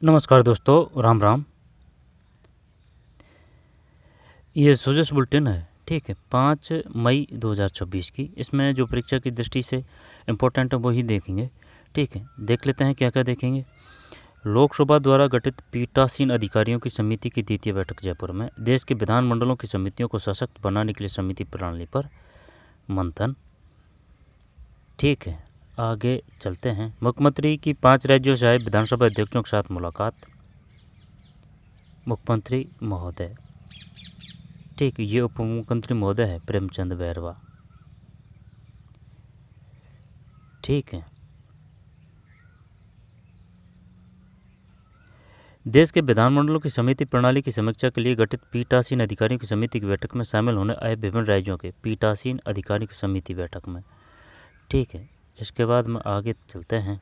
नमस्कार दोस्तों, राम राम। ये सोजस बुलेटिन है, ठीक है, 5 मई 2026 की। इसमें जो परीक्षा की दृष्टि से इम्पोर्टेंट है वही देखेंगे, ठीक है। देख लेते हैं क्या क्या देखेंगे। लोकसभा द्वारा गठित पीठासीन अधिकारियों की समिति की द्वितीय बैठक जयपुर में। देश के विधानमंडलों की समितियों को सशक्त बनाने के लिए समिति प्रणाली पर मंथन, ठीक है। आगे चलते हैं। मुख्यमंत्री की 5 राज्यों से आए विधानसभा अध्यक्षों के साथ मुलाकात। मुख्यमंत्री महोदय, ठीक, ये उप मुख्यमंत्री महोदय है प्रेमचंद बैरवा, ठीक है। देश के विधानमंडलों की समिति प्रणाली की समीक्षा के लिए गठित पीठासीन अधिकारियों की समिति की बैठक में शामिल होने आए विभिन्न राज्यों के पीठासीन अधिकारियों की समिति बैठक में, ठीक है। इसके बाद में आगे चलते हैं।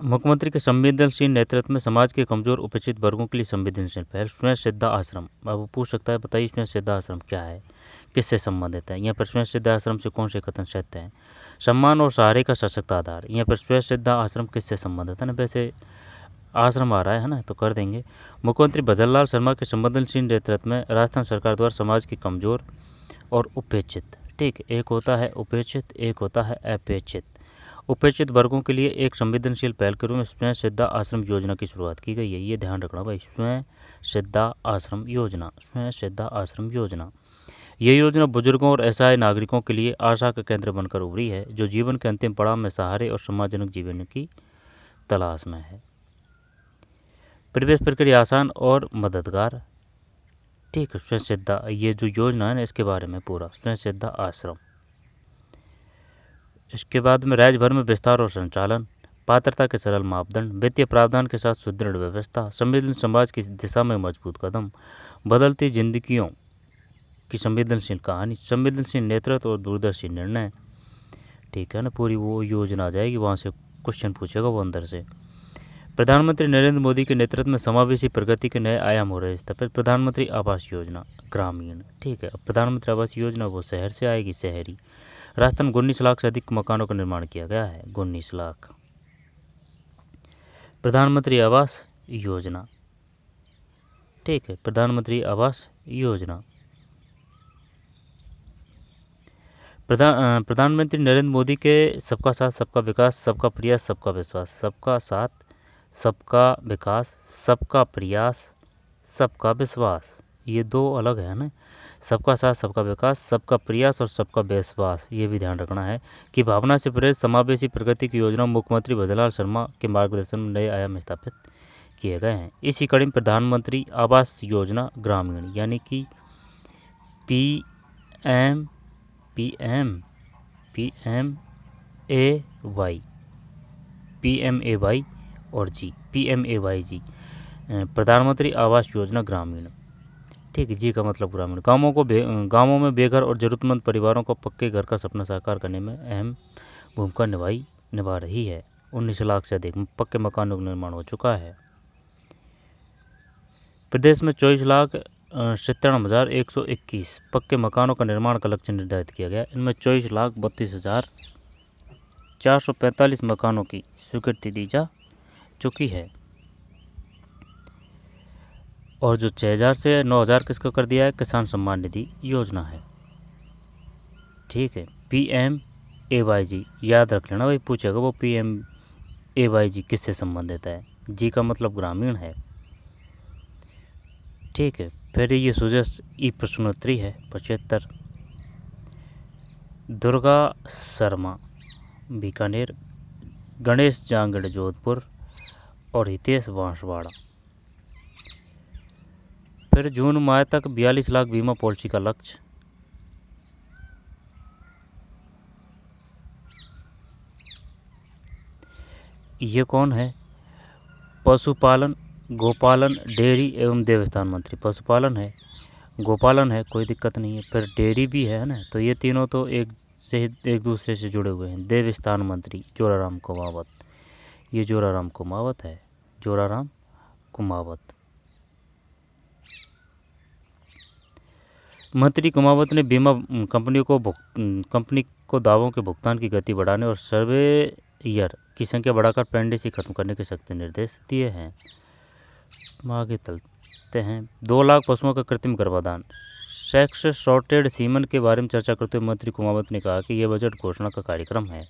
मुख्यमंत्री के संवेदनशील नेतृत्व में समाज के कमजोर उपेक्षित वर्गों के लिए संवेदनशील पहल। स्वयं सिद्धा आश्रम, अब वो पूछ सकता है बताइए स्वयं सिद्धा आश्रम क्या है, किससे संबंधित है। यहाँ पर स्वयं सिद्धा आश्रम से कौन से कथन सत्य हैं। सम्मान और सहारे का सशक्त आधार, यहाँ पर स्वयं सिद्धा आश्रम किससे संबंधित है ना, वैसे आश्रम आ रहा है ना, तो कर देंगे। मुख्यमंत्री भजनलाल शर्मा के संवेदनशील नेतृत्व में राजस्थान सरकार द्वारा समाज की कमजोर और उपेक्षित, ठीक, एक होता है उपेक्षित, एक होता है अपेक्षित, उपेक्षित वर्गों के लिए एक संवेदनशील पहल के रूप में स्वयं सिद्धा आश्रम योजना की शुरुआत की गई है। ये ध्यान रखना भाई, स्वयं सिद्धा आश्रम योजना, स्वयं सिद्धा आश्रम योजना। ये योजना बुजुर्गों और असहाय नागरिकों के लिए आशा का केंद्र बनकर उभरी है, जो जीवन के अंतिम पड़ाव में सहारे और सम्मानजनक जीवन की तलाश में है। प्रवेश प्रक्रिया आसान और मददगार, ठीक, स्वयं सिद्धा, ये जो योजना है ना इसके बारे में पूरा स्वयं सिद्धा आश्रम। इसके बाद में राज्य भर में विस्तार और संचालन, पात्रता के सरल मापदंड, वित्तीय प्रावधान के साथ सुदृढ़ व्यवस्था, संवेदनशील समाज की दिशा में मजबूत कदम, बदलती जिंदगियों की संवेदनशील कहानी, संवेदनशील नेतृत्व और दूरदर्शी निर्णय, ठीक है ना। पूरी वो योजना आ जाएगी, वहाँ से क्वेश्चन पूछेगा वो अंदर से। प्रधानमंत्री नरेंद्र मोदी के नेतृत्व में समावेशी प्रगति के नए आयाम हो रहे हैं। प्रधानमंत्री आवास योजना ग्रामीण, ठीक है। प्रधानमंत्री आवास योजना वो शहर से आएगी, शहरी। राजस्थान 19 लाख से अधिक मकानों का निर्माण किया गया है, 19 लाख। प्रधानमंत्री आवास योजना, ठीक है, प्रधानमंत्री आवास योजना। प्रधानमंत्री नरेंद्र मोदी के सबका साथ सबका विकास सबका प्रयास सबका विश्वास, सबका साथ सबका विकास सबका प्रयास सबका विश्वास, ये दो अलग है ना। सबका साथ सबका विकास सबका प्रयास और सबका विश्वास, ये भी ध्यान रखना है कि भावना से प्रेरित समावेशी प्रगति की योजना मुख्यमंत्री भजनलाल शर्मा के मार्गदर्शन में नए आयाम स्थापित किए गए हैं। इसी कड़ी में प्रधानमंत्री आवास योजना ग्रामीण यानी कि PMAY, और जी, PMAY, प्रधानमंत्री आवास योजना ग्रामीण, ठीक है। जी का मतलब ग्रामीण। गांवों में बेघर और ज़रूरतमंद परिवारों को पक्के घर का सपना साकार करने में अहम भूमिका निभा रही है। 19 लाख से अधिक पक्के मकानों का निर्माण हो चुका है। प्रदेश में 24,97,121 पक्के मकानों का निर्माण का लक्ष्य निर्धारित किया गया। इनमें 24,32,445 मकानों की स्वीकृति दी जा चुकी है, और जो 6,000 से 9,000 किसको कर दिया है, किसान सम्मान निधि योजना है, ठीक है। PMAY, याद रख लेना भाई, पूछेगा वो PMAY किससे संबंधित है। जी का मतलब ग्रामीण है, ठीक है। फिर ये सुजस ई प्रश्नोत्तरी है 75। दुर्गा शर्मा बीकानेर, गणेश जांगड़ जोधपुर और हितेश बांसवाड़ा। फिर जून माह तक 42 लाख बीमा पॉलिसी का लक्ष्य। ये कौन है, पशुपालन, गोपालन, डेयरी एवं देवस्थान मंत्री। पशुपालन है, गोपालन है, कोई दिक्कत नहीं है, फिर डेयरी भी है ना, तो ये तीनों तो एक दूसरे से जुड़े हुए हैं। देवस्थान मंत्री जोराराम कुमावत, ये जोराराम कुमावत है, जोराराम कुमावत। मंत्री कुमावत ने बीमा कंपनी को दावों के भुगतान की गति बढ़ाने और सर्वे ईयर की संख्या बढ़ाकर पेंडेसी खत्म करने के सख्त निर्देश दिए हैं। आगे चलते हैं। 2 लाख पशुओं का कृत्रिम गर्भाधान, सेक्स शॉर्टेड सीमन के बारे में चर्चा करते हुए मंत्री कुमावत ने कहा कि यह बजट घोषणा का कार्यक्रम है।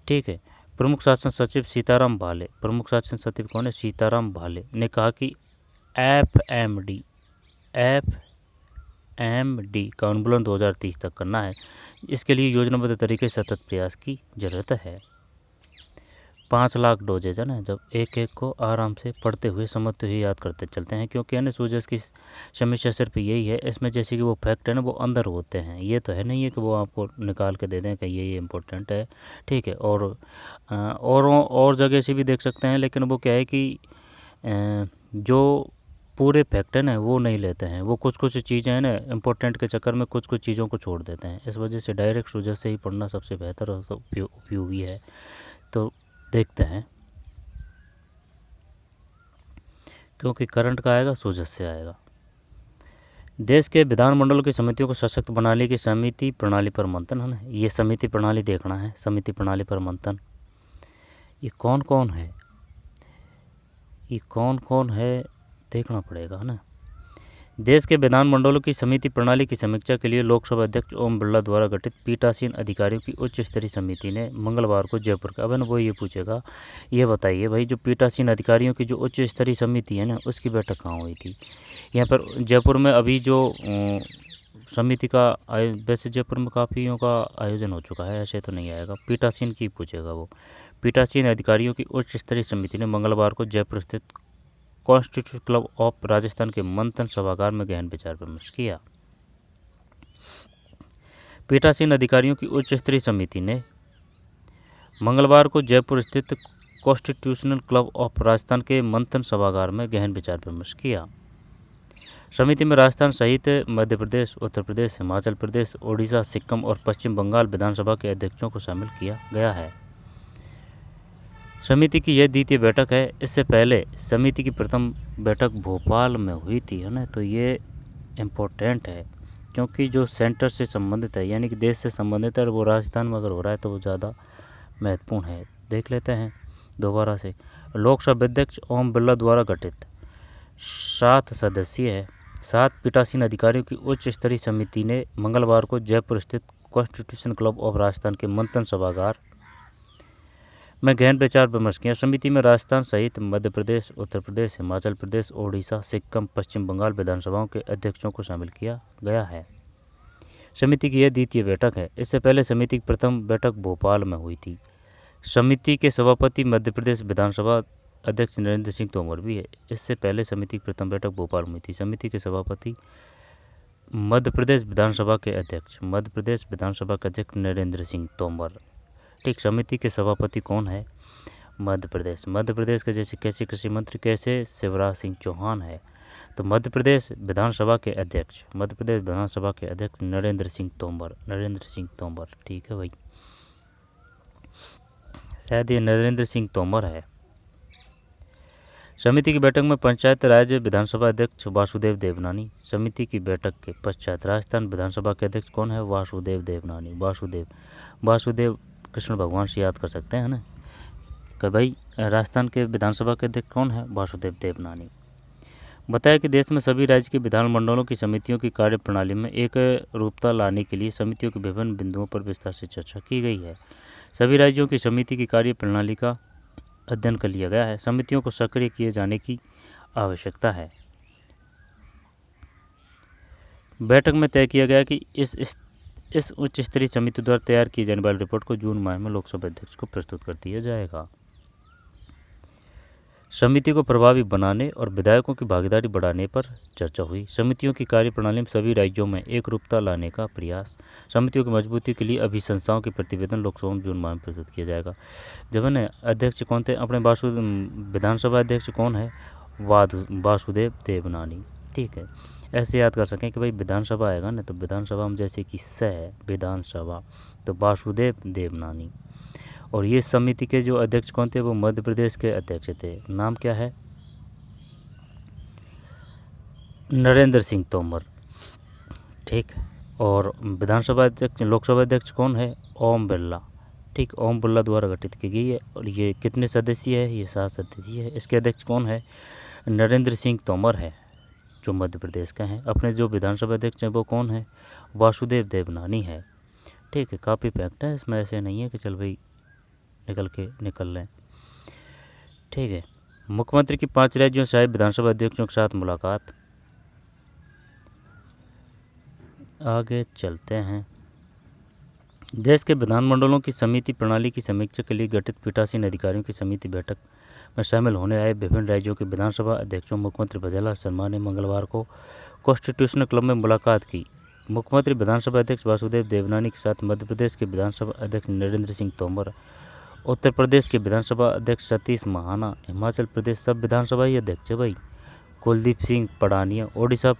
ठीक है। प्रमुख शासन सचिव सीताराम भाले, प्रमुख शासन सचिव कौन है? सीताराम भाले ने कहा कि एफएमडी का उन्मूलन 2030 तक करना है। इसके लिए योजनाबद्ध तरीके से सतत प्रयास की जरूरत है। 5 लाख डोजेज है ना, जब एक एक को आराम से पढ़ते हुए समझते हुए याद करते चलते हैं, क्योंकि अन्य सूजस की समस्या सिर्फ यही है, इसमें जैसे कि वो फैक्ट है ना वो अंदर होते हैं, ये तो है नहीं है कि वो आपको निकाल के दे दें कि ये इम्पोर्टेंट है। ठीक है। और जगह से भी देख सकते हैं, लेकिन वो क्या है कि जो पूरे फैक्ट है ना वो नहीं लेते हैं, वो कुछ कुछ चीज़ें हैं ना इम्पोर्टेंट के चक्कर में कुछ कुछ चीज़ों को छोड़ देते हैं। इस वजह से डायरेक्ट सूजस से ही पढ़ना सबसे बेहतर और उपयोगी है। तो देखते हैं, क्योंकि करंट का आएगा सूजस से आएगा। देश के विधानमंडलों की समितियों को सशक्त बनाने की समिति प्रणाली पर मंथन है ना, ये समिति प्रणाली देखना है। समिति प्रणाली पर मंथन, ये कौन कौन है देखना पड़ेगा है ना। देश के विधानमंडलों की समिति प्रणाली की समीक्षा के लिए लोकसभा अध्यक्ष ओम बिरला द्वारा गठित पीठासीन अधिकारियों की उच्च स्तरीय समिति ने मंगलवार को जयपुर का, अब वो ये पूछेगा, ये बताइए भाई, जो पीठासीन अधिकारियों की जो उच्च स्तरीय समिति है ना उसकी बैठक कहाँ हुई थी? यहाँ पर जयपुर में अभी जो समिति का वैसे जयपुर में काफ़ियों का आयोजन हो चुका है, ऐसे तो नहीं आएगा, पीठासीन की पूछेगा वो। पीठासीन अधिकारियों की उच्च स्तरीय समिति ने मंगलवार को जयपुर स्थित कॉन्स्टिट्यूशन क्लब ऑफ राजस्थान के मंथन सभागार में गहन विचार विमर्श किया। पीठासीन अधिकारियों की उच्च स्तरीय समिति ने मंगलवार को जयपुर स्थित कॉन्स्टिट्यूशनल क्लब ऑफ राजस्थान के मंथन सभागार में गहन विचार विमर्श किया। समिति में राजस्थान सहित मध्य प्रदेश, उत्तर प्रदेश, हिमाचल प्रदेश, ओडिशा, सिक्किम और पश्चिम बंगाल विधानसभा के अध्यक्षों को शामिल किया गया है। समिति की यह द्वितीय बैठक है। इससे पहले समिति की प्रथम बैठक भोपाल में हुई थी है ना, तो ये इम्पोर्टेंट है क्योंकि जो सेंटर से संबंधित है यानी कि देश से संबंधित है, वो राजस्थान में अगर हो रहा है तो वो ज़्यादा महत्वपूर्ण है। देख लेते हैं दोबारा से। लोकसभा अध्यक्ष ओम बिरला द्वारा गठित 7 पीठासीन अधिकारियों की उच्च स्तरीय समिति ने मंगलवार को जयपुर स्थित कॉन्स्टिट्यूशन क्लब ऑफ राजस्थान के मंथन सभागार में गहन विचार विमर्श किया। समिति में राजस्थान सहित मध्य प्रदेश, उत्तर प्रदेश, हिमाचल प्रदेश, ओडिशा, सिक्किम, पश्चिम बंगाल विधानसभाओं के अध्यक्षों को शामिल किया गया है। समिति की यह द्वितीय बैठक है। इससे पहले समिति की प्रथम बैठक भोपाल में हुई थी। समिति के सभापति मध्य प्रदेश विधानसभा अध्यक्ष नरेंद्र सिंह तोमर भी है। इससे पहले समिति की प्रथम बैठक भोपाल में हुई थी। समिति के सभापति मध्य प्रदेश विधानसभा के अध्यक्ष नरेंद्र सिंह तोमर। ठीक। समिति के सभापति कौन है? मध्य प्रदेश के जैसे कैसे कृषि मंत्री कैसे शिवराज सिंह चौहान है, तो मध्य प्रदेश विधानसभा के अध्यक्ष नरेंद्र सिंह तोमर। ठीक है भाई, शायद ये नरेंद्र सिंह तोमर है। समिति की बैठक में पंचायत राज विधानसभा अध्यक्ष वासुदेव देवनानी। समिति की बैठक के पश्चात राजस्थान विधानसभा के अध्यक्ष कौन है? वासुदेव देवनानी। वासुदेव कृष्ण भगवान से याद कर सकते हैं ना कि भाई राजस्थान के विधानसभा के अध्यक्ष कौन है? वासुदेव देवनानी। बताया कि देश में सभी राज्य के विधानमंडलों की समितियों की कार्यप्रणाली में एक रूपता लाने के लिए समितियों के विभिन्न बिंदुओं पर विस्तार से चर्चा की गई है। सभी राज्यों की समिति की कार्यप्रणाली का अध्ययन कर लिया गया है। समितियों को सक्रिय किए जाने की आवश्यकता है। बैठक में तय किया गया कि इस उच्च स्तरीय समिति द्वारा तैयार की जाने वाली रिपोर्ट को जून माह में लोकसभा अध्यक्ष को प्रस्तुत कर दिया जाएगा। समिति को प्रभावी बनाने और विधायकों की भागीदारी बढ़ाने पर चर्चा हुई। समितियों की कार्यप्रणाली में सभी राज्यों में एक रूपता लाने का प्रयास। समितियों की मजबूती के लिए अभिशंसाओं के प्रतिवेदन लोकसभा में जून माह में प्रस्तुत किया जाएगा। जब है अध्यक्ष कौन थे अपने? विधानसभा अध्यक्ष कौन है? वासुदेव देवनानी। ठीक है, ऐसे याद कर सकें कि भाई विधानसभा आएगा ना, तो विधानसभा में जैसे कि विधानसभा, तो वासुदेव देवनानी। और ये समिति के जो अध्यक्ष कौन थे? वो मध्य प्रदेश के अध्यक्ष थे। नाम क्या है? नरेंद्र सिंह तोमर। ठीक। और विधानसभा अध्यक्ष लोकसभा अध्यक्ष कौन है? ओम बिरला। ठीक, ओम बिरला द्वारा गठित की गई है। और ये कितने सदस्यीय है? ये 7 सदस्यीय है। इसके अध्यक्ष कौन है? नरेंद्र सिंह तोमर है, जो मध्य प्रदेश का है। अपने जो विधानसभा अध्यक्ष हैं वो कौन है? वासुदेव देवनानी है। ठीक है, काफ़ी फैक्ट है इसमें, ऐसे नहीं है कि चल भाई निकल लें। ठीक है, मुख्यमंत्री की 5 राज्यों से आए विधानसभा अध्यक्षों के साथ मुलाकात। आगे चलते हैं। देश के विधानमंडलों की समिति प्रणाली की समीक्षा के लिए गठित पीठासीन अधिकारियों की समिति बैठक में शामिल होने आए विभिन्न राज्यों के विधानसभा अध्यक्षों मुख्यमंत्री भजनलाल शर्मा ने मंगलवार को कॉन्स्टिट्यूशनल क्लब में मुलाकात की। मुख्यमंत्री विधानसभा अध्यक्ष वासुदेव देवनानी के साथ मध्य प्रदेश के विधानसभा अध्यक्ष नरेंद्र सिंह तोमर, उत्तर प्रदेश के विधानसभा अध्यक्ष सतीश महाना, हिमाचल प्रदेश सब विधानसभा अध्यक्ष है भाई कुलदीप सिंह पडानिया, ओडिशा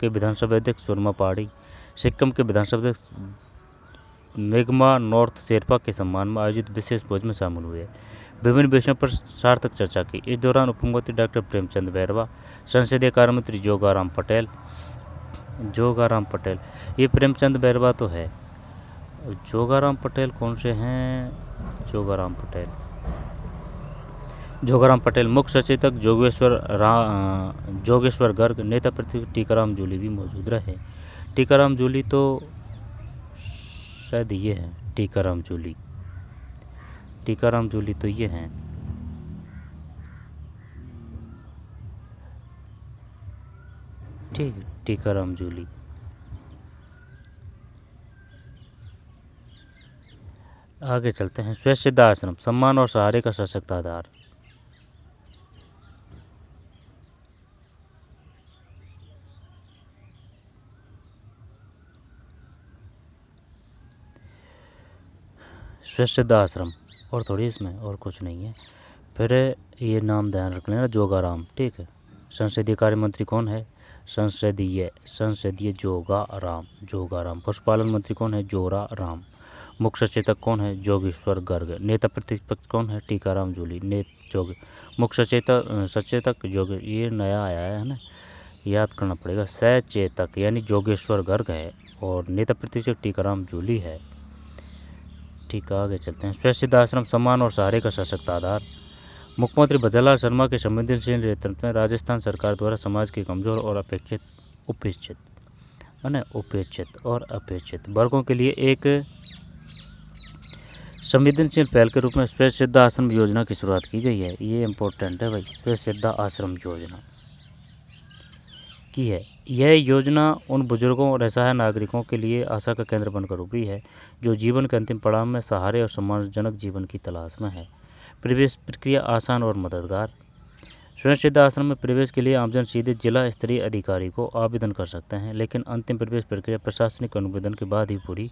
के विधानसभा अध्यक्ष सुरमा पहाड़ी, सिक्किम के विधानसभा अध्यक्ष मेघमा नॉर्थ शेरपा के सम्मान में आयोजित विशेष भोज में शामिल हुए। विभिन्न विषयों पर सार्थक चर्चा की। इस दौरान उप मुख्यमंत्री डॉक्टर प्रेमचंद बैरवा, संसदीय कार्य मंत्री जोगाराम पटेल, ये प्रेमचंद बैरवा तो है। जोगाराम पटेल कौन से हैं? जोगाराम पटेल, मुख्य सचेतक जोगेश्वर गर्ग, नेता प्रतिपक्ष टीकाराम जूली भी मौजूद रहे। टीकाराम जूली तो शायद ये है, टीकाराम जूली तो ये हैं। ठीक है, टीकाराम जूली। आगे चलते हैं। स्वयं आश्रम, सम्मान और सहारे का सशक्त आधार। स्वयं आश्रम और थोड़ी इसमें और कुछ नहीं है। फिर ये नाम ध्यान रख लेना, जोगाराम। ठीक है, संसदीय कार्य मंत्री कौन है? संसदीय जोगाराम। पशुपालन मंत्री कौन है? जोरा राम। मुख्य सचेतक कौन है? जोगेश्वर गर्ग। नेता प्रतिपक्ष कौन है? टीकाराम जूली। मुख्य सचेतक ये नया आया है ना, याद करना पड़ेगा। सचेतक यानी जोगेश्वर गर्ग है और नेता प्रतिपक्ष टीकाराम जूली है। ठीक, आगे चलते हैं। स्वयं आश्रम, सम्मान और सहारे का सशक्त आधार। मुख्यमंत्री भजनलाल शर्मा के संवेदनशील नेतृत्व में राजस्थान सरकार द्वारा समाज के कमजोर और उपेक्षित वर्गों के लिए एक संवेदनशील पहल के रूप में स्वयं आश्रम योजना की शुरुआत की गई है। ये इम्पोर्टेंट है भाई, स्वयं आश्रम योजना की है। यह योजना उन बुजुर्गों और असहाय नागरिकों के लिए आशा का केंद्र बनकर उभरी है जो जीवन के अंतिम पड़ाव में सहारे और सम्मानजनक जीवन की तलाश में है। प्रवेश प्रक्रिया आसान और मददगार। स्वयं आश्रम में प्रवेश के लिए आमजन सीधे जिला स्तरीय अधिकारी को आवेदन कर सकते हैं, लेकिन अंतिम प्रवेश प्रक्रिया प्रशासनिक अनुमोदन के बाद ही पूरी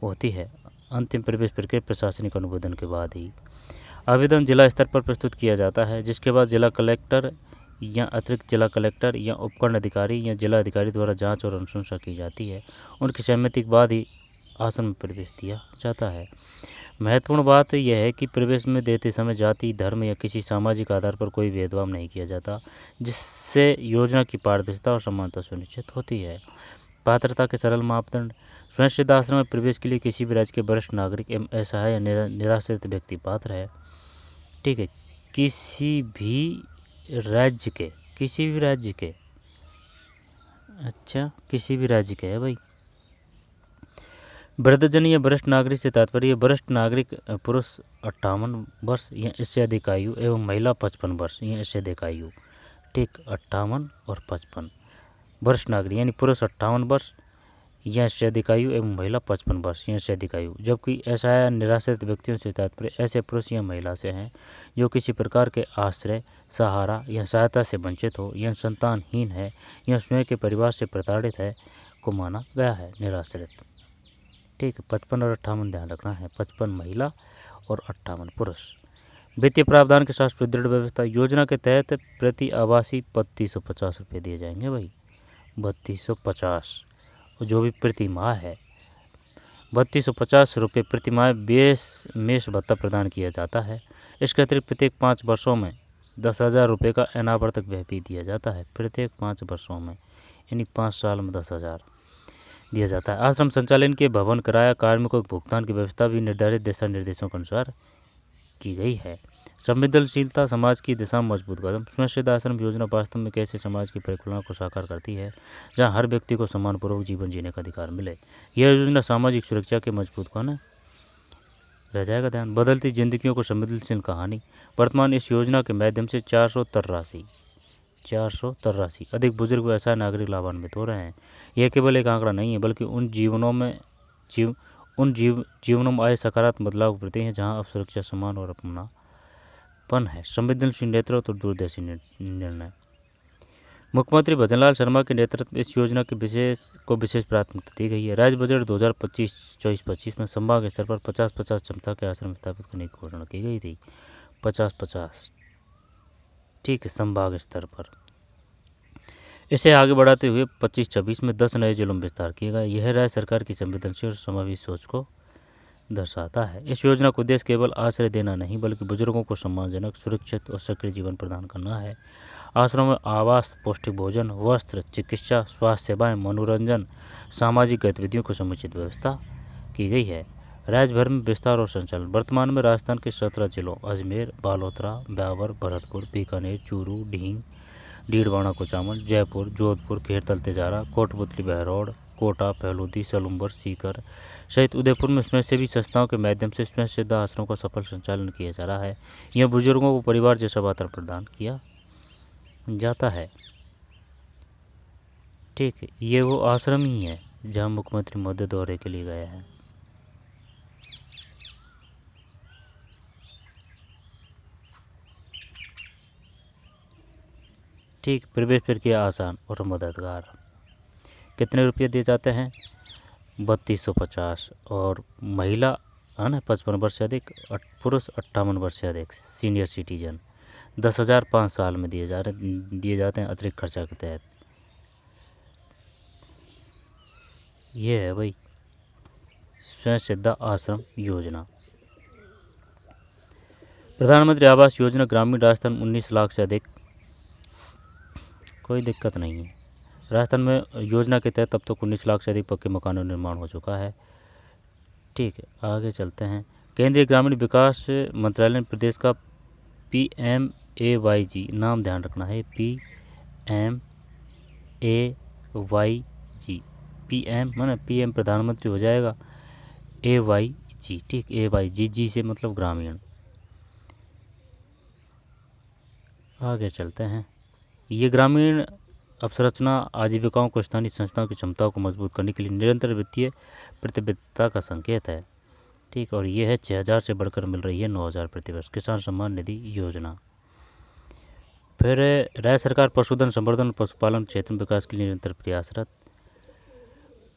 होती है। आवेदन जिला स्तर पर प्रस्तुत किया जाता है, जिसके बाद जिला कलेक्टर या अतिरिक्त जिला कलेक्टर या उपखंड अधिकारी या जिला अधिकारी द्वारा जांच और अनुशंसा की जाती है। उनकी सहमति के बाद ही आश्रम में प्रवेश दिया जाता है। महत्वपूर्ण बात यह है कि प्रवेश में देते समय जाति, धर्म या किसी सामाजिक आधार पर कोई भेदभाव नहीं किया जाता, जिससे योजना की पारदर्शिता और समानता सुनिश्चित होती है। पात्रता के सरल मापदंड। स्वयं आश्रम में प्रवेश के लिए किसी भी राज्य के वरिष्ठ नागरिक एवं असहाय या निराश्रित व्यक्ति पात्र है। ठीक है, किसी भी राज्य के है भाई। वृद्धजन या वरिष्ठ नागरिक से तात्पर्य वरिष्ठ नागरिक पुरुष 58 वर्ष या इससे अधिक आयु एवं महिला 55 वर्ष या इससे अधिक आयु। ठीक, 58 और 55 वरिष्ठ नागरिक यानी पुरुष 58 वर्ष या इससे अधिक आयु एवं महिला 55 वर्ष या इससे अधिक आयु। जबकि ऐसा निराश्रित व्यक्तियों से तात्पर्य ऐसे पुरुष या महिला से हैं जो किसी प्रकार के आश्रय, सहारा या सहायता से वंचित हो या संतानहीन है या स्वयं के परिवार से प्रताड़ित है को माना गया है निराश्रित। ठीक है, 55 और 58 ध्यान रखना है, 55 महिला और 58 पुरुष। वित्तीय प्रावधान के साथ सुदृढ़ व्यवस्था। योजना के तहत प्रति आवासी 3250 रुपये दिए जाएंगे भाई, 3250, और जो भी प्रति माह है 3250 रुपये प्रति माह मेष भत्ता प्रदान किया जाता है। इसके अतिरिक्त प्रत्येक 5 वर्षों में 10,000 रुपये का अनावर्तक व्यय भी दिया जाता है, प्रत्येक 5 वर्षों में, यानी 5 साल में 10,000। दिया जाता है। आश्रम संचालन के भवन किराया कार्मिकों के भुगतान की व्यवस्था भी निर्धारित दिशा निर्देशों के अनुसार की गई है। संवेदनशीलता समाज की दिशा में मजबूत कदम। स्वयं आश्रम योजना वास्तव में कैसे समाज की परिकल्पना को साकार करती है, जहां हर व्यक्ति को सम्मानपूर्वक जीवन जीने का अधिकार मिले। यह योजना सामाजिक सुरक्षा के मजबूत कौन रह जाएगा ध्यान। बदलती जिंदगियों को संवेदनशील कहानी। वर्तमान इस योजना के माध्यम से 483 अधिक बुजुर्ग व असहाय नागरिक लाभान्वित हो रहे हैं। यह केवल एक आंकड़ा नहीं है, बल्कि उन जीवनों में आए सकारात्मक बदलाव के प्रति है, जहां अब सुरक्षा, सम्मान और अपनापन है। संवेदनशील नेतृत्व और दूरदर्शी निर्णय। मुख्यमंत्री भजनलाल शर्मा के नेतृत्व में इस योजना की विशेष प्राथमिकता दी गई है। राज्य बजट 2024-25 में संभाग स्तर पर 50-50 क्षमता के आश्रम स्थापित करने की घोषणा की गई थी। 50-50 ठीक है, संभाग स्तर पर। इसे आगे बढ़ाते हुए 25-26 में 10 नए जिलों में विस्तार किया गया। यह राज्य सरकार की संवेदनशील और समावेशी सोच को दर्शाता है। इस योजना का उद्देश्य केवल आश्रय देना नहीं, बल्कि बुजुर्गों को सम्मानजनक, सुरक्षित और सक्रिय जीवन प्रदान करना है। आश्रम में आवास, पौष्टिक भोजन, वस्त्र, चिकित्सा, स्वास्थ्य सेवाएं, मनोरंजन, सामाजिक गतिविधियों की समुचित व्यवस्था की गई है। राज्य भर में विस्तार और संचालन। वर्तमान में राजस्थान के 17 जिलों अजमेर, बालोतरा, ब्यावर, भरतपुर, बीकानेर, चूरू, ढींग, डीडवाना, कुचामन, जयपुर, जोधपुर, खेरतल, तिजारा, कोटपुतली, बहरौड़, कोटा, फैलूदी, सलूम्बर, सीकर सहित उदयपुर में स्वयंसेवी संस्थाओं के माध्यम से स्वयं सिद्धा आश्रमों का सफल संचालन किया जा रहा है। यह बुजुर्गों को परिवार जैसा वातावरण प्रदान किया जाता है। ठीक है, ये वो आश्रम ही है जहाँ मुख्यमंत्री महोदय दौरे के लिए गए हैं। ठीक, प्रवेश प्रक्रिया आसान और मददगार। कितने रुपये दिए जाते हैं? 3250। और महिला है ना 55 वर्ष से अधिक, पुरुष 58 वर्ष से अधिक, सीनियर सिटीजन 10,000 5 साल में दिए जाते हैं अतिरिक्त खर्चा के तहत। ये है भाई स्वयं सिद्धा आश्रम योजना। प्रधानमंत्री आवास योजना ग्रामीण राजस्थान 19 लाख से अधिक। कोई दिक्कत नहीं है। राजस्थान में योजना के तहत अब तक 19 लाख से अधिक पक्के मकानों निर्माण हो चुका है। ठीक है, आगे चलते हैं। केंद्रीय ग्रामीण विकास मंत्रालय ने प्रदेश का PMAYG नाम ध्यान रखना है। PMAYG, PM माना PM प्रधानमंत्री हो जाएगा, AYG ठीक, AYG जी से मतलब ग्रामीण। आगे चलते हैं। ये ग्रामीण अवसंरचना आजीविकाओं को स्थानीय संस्थाओं की क्षमताओं को मजबूत करने के लिए निरंतर वित्तीय प्रतिबद्धता का संकेत है। ठीक, और ये है 6,000 से बढ़कर मिल रही है 9,000 प्रतिवर्ष किसान सम्मान निधि योजना। फिर राज्य सरकार पशुधन संवर्धन और पशुपालन क्षेत्र में विकास के लिए निरंतर प्रयासरत।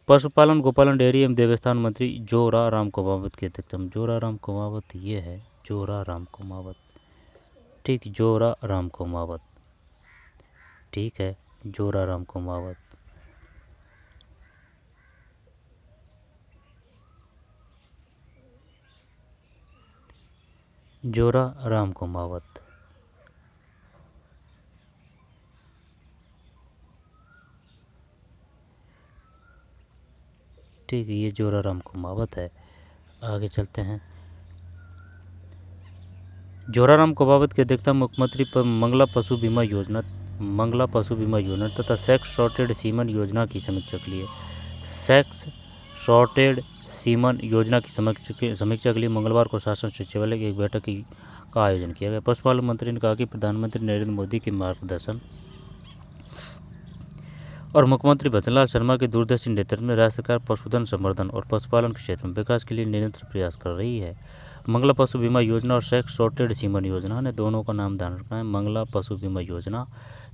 पशुपालन, गोपालन, डेयरी एवं देवस्थान मंत्री जोराराम कुमावत की अध्यक्षता में, जोराराम कुमावत ये है, जोराराम कुमावत ठीक, जोराराम कुमावत ठीक है, जोराराम कुमावत। जोराराम कुमावत ठीक है, ये जोराराम कुमावत है। आगे चलते हैं। जोराराम कुमावत की अध्यक्षता मुख्यमंत्री पर मंगला पशु बीमा योजना तथा सेक्स शॉर्टेड सीमन योजना की समीक्षा के लिए समीक्षा के लिए मंगलवार को शासन सचिवालय की एक बैठक का आयोजन किया गया। पशुपालन मंत्री ने कहा कि प्रधानमंत्री नरेंद्र मोदी के मार्गदर्शन और मुख्यमंत्री भजनलाल शर्मा के दूरदर्शी नेतृत्व में राज्य सरकार पशुधन संवर्धन और पशुपालन के क्षेत्र में विकास के लिए निरंतर प्रयास कर रही है। मंगला पशु बीमा योजना और सेक्स शॉर्टेड सीमन योजना ने दोनों का नाम ध्यान रखना है। मंगला पशु बीमा योजना,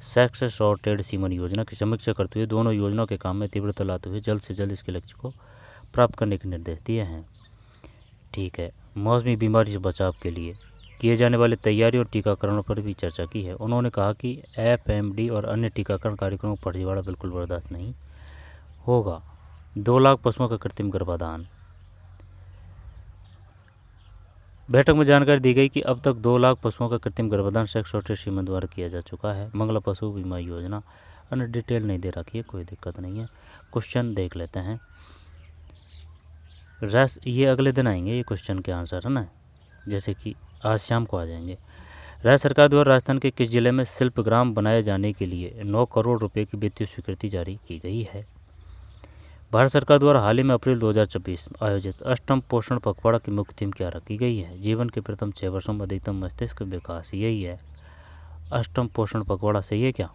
सेक्स शॉर्टेड सीमन योजना की समीक्षा करते हुए दोनों योजनाओं के काम में तीव्रता लाते हुए जल्द से जल्द इसके लक्ष्य को प्राप्त करने के निर्देश दिए हैं। ठीक है, मौसमी बीमारी से बचाव के लिए किए जाने वाले तैयारी और टीकाकरणों पर भी चर्चा की है। उन्होंने कहा कि FMD और अन्य टीकाकरण कार्यक्रमों पर फर्जीवाड़ा बिल्कुल बर्दाश्त नहीं होगा। 2 लाख पशुओं का कृत्रिम गर्भाधान। बैठक में जानकारी दी गई कि अब तक 2 लाख पशुओं का कृत्रिम गर्भाधान सेक्स शॉर्टेज सीमन द्वारा किया जा चुका है। मंगला पशु बीमा योजना अन्य डिटेल नहीं दे रखी है, कोई दिक्कत नहीं है। क्वेश्चन देख लेते हैं। ये अगले दिन आएंगे, ये क्वेश्चन के आंसर है ना, जैसे कि आज शाम को आ जाएंगे। राज्य सरकार द्वारा राजस्थान के किस जिले में शिल्पग्राम बनाए जाने के लिए 9 करोड़ रुपए की वित्तीय स्वीकृति जारी की गई है? भारत सरकार द्वारा हाल ही में अप्रैल 2024 आयोजित अष्टम पोषण पखवाड़ा की मुख्य थीम क्या रखी गई है? जीवन के प्रथम 6 वर्षों में अधिकतम मस्तिष्क विकास, यही है अष्टम पोषण पखवाड़ा। सही है क्या?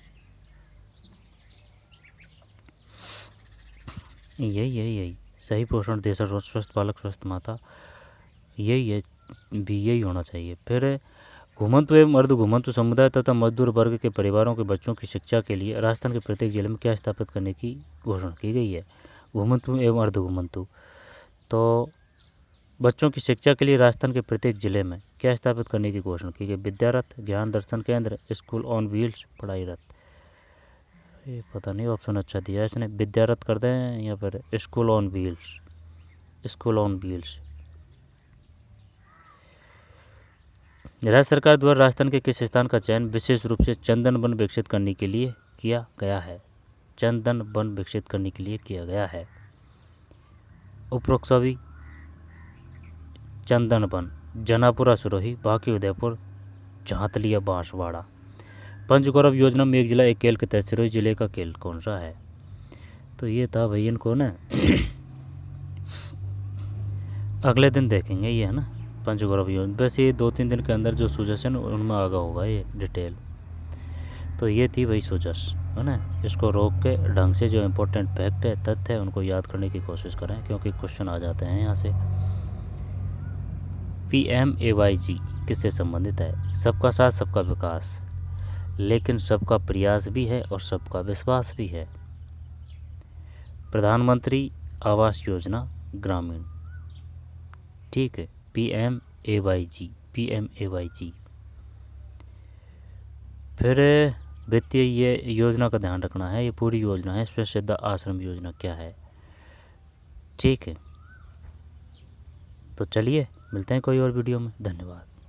यही सही पोषण देश और स्वस्थ बालक स्वस्थ माता, यही है भी, यही होना चाहिए। फिर घुमंतु एवं अर्ध घुमंतु समुदाय तथा मजदूर वर्ग के परिवारों के बच्चों की शिक्षा के लिए राजस्थान के प्रत्येक जिले में क्या स्थापित करने की घोषणा की गई है? घुमंतु एवं अर्ध घुमंतु। तो बच्चों की शिक्षा के लिए राजस्थान के प्रत्येक जिले में क्या स्थापित करने की घोषणा की गई? विद्यारथ, ज्ञान दर्शन केंद्र, स्कूल ऑन व्हील्स, पढ़ाई रथ। ये पता नहीं, ऑप्शन अच्छा दिया है इसने, विद्यारथ कर दें या फिर school on wheels. School on wheels. राज्य सरकार द्वारा राजस्थान के किस स्थान का चयन विशेष रूप से चंदन वन विकसित करने के लिए किया गया है? चंदन वन विकसित करने के लिए किया गया है। उपरोक्त सभी चंदन वन जनापुरा सिरोही, बाकी उदयपुर, झांतलिया बांसवाड़ा। पंचगौरव योजना में एक जिला एक खेल के तहत सिरोही जिले का खेल कौन सा है? तो ये था भाई, इनको ना अगले दिन देखेंगे, ये है ना पंचगौरव योजना। वैसे ये 2-3 दिन के अंदर जो सुजशन उनमें आगा होगा ये डिटेल। तो ये थी भाई सुजस, है ना। इसको रोक के ढंग से जो इम्पोर्टेंट फैक्ट है, तथ्य है, उनको याद करने की कोशिश करें, क्योंकि क्वेश्चन आ जाते हैं यहाँ से। PMAYG किससे संबंधित है? सबका साथ सबका विकास, लेकिन सबका प्रयास भी है और सबका विश्वास भी है। प्रधानमंत्री आवास योजना ग्रामीण, ठीक है, PMAYG। फिर वित्तीय ये योजना का ध्यान रखना है, ये पूरी योजना है। स्वयं सिद्धा आश्रम योजना क्या है? ठीक है, तो चलिए मिलते हैं कोई और वीडियो में। धन्यवाद।